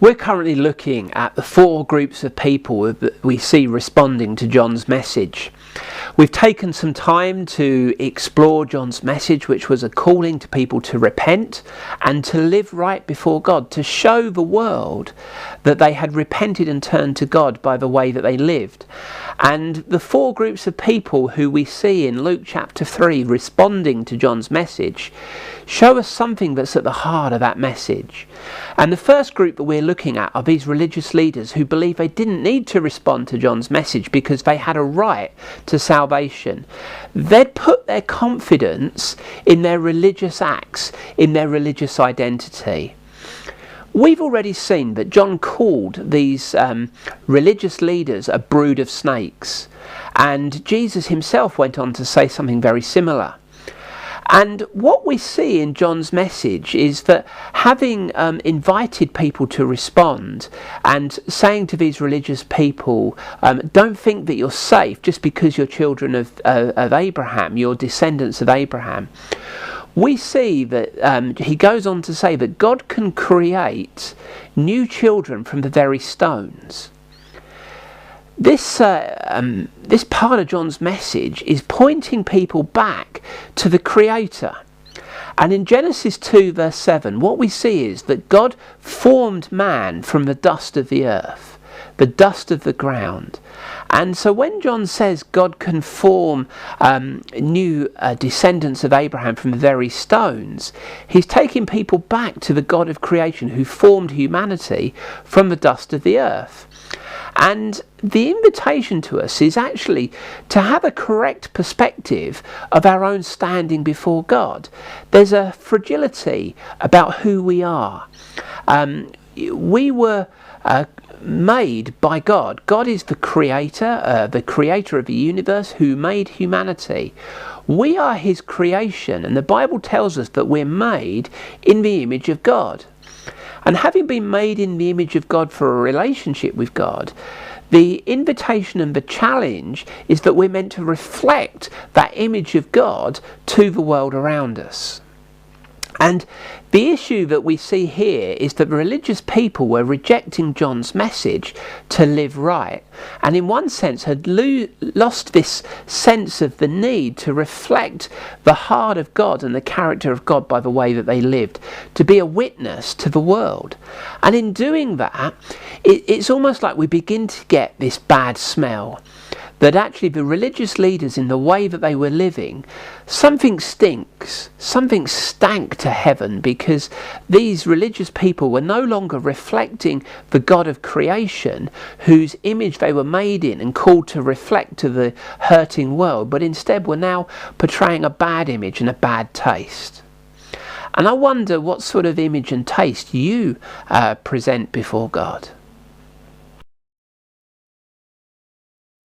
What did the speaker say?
We're currently looking at the four groups of people that we see responding to John's message. We've taken some time to explore John's message, which was a calling to people to repent and to live right before God, to show the world that they had repented and turned to God by the way that they lived. And the four groups of people who we see in Luke chapter 3 responding to John's message show us something that's at the heart of that message. And the first group that we're looking at are these religious leaders who believe they didn't need to respond to John's message because they had a right to salvation. They'd put their confidence in their religious acts, in their religious identity. We've already seen that John called these religious leaders a brood of snakes, and Jesus himself went on to say something very similar. And what we see in John's message is that having invited people to respond and saying to these religious people, don't think that you're safe just because you're children of Abraham, you're descendants of Abraham. We see that he goes on to say that God can create new children from the very stones. This part of John's message is pointing people back to the Creator. And in Genesis 2 verse 7, what we see is that God formed man from the dust of the earth, the dust of the ground. And so when John says God can form new descendants of Abraham from the very stones, he's taking people back to the God of creation who formed humanity from the dust of the earth. And the invitation to us is actually to have a correct perspective of our own standing before God. There's a fragility about who we are. We were made by God. God is the creator of the universe who made humanity. We are his creation, and the Bible tells us that we're made in the image of God. And having been made in the image of God for a relationship with God, the invitation and the challenge is that we're meant to reflect that image of God to the world around us. And the issue that we see here is that religious people were rejecting John's message to live right, and in one sense had lost this sense of the need to reflect the heart of God and the character of God by the way that they lived, to be a witness to the world. And in doing that, it's almost like we begin to get this bad smell, that actually the religious leaders, in the way that they were living, something stinks, something stank to heaven, because these religious people were no longer reflecting the God of creation, whose image they were made in and called to reflect to the hurting world, but instead were now portraying a bad image and a bad taste. And I wonder what sort of image and taste you present before God.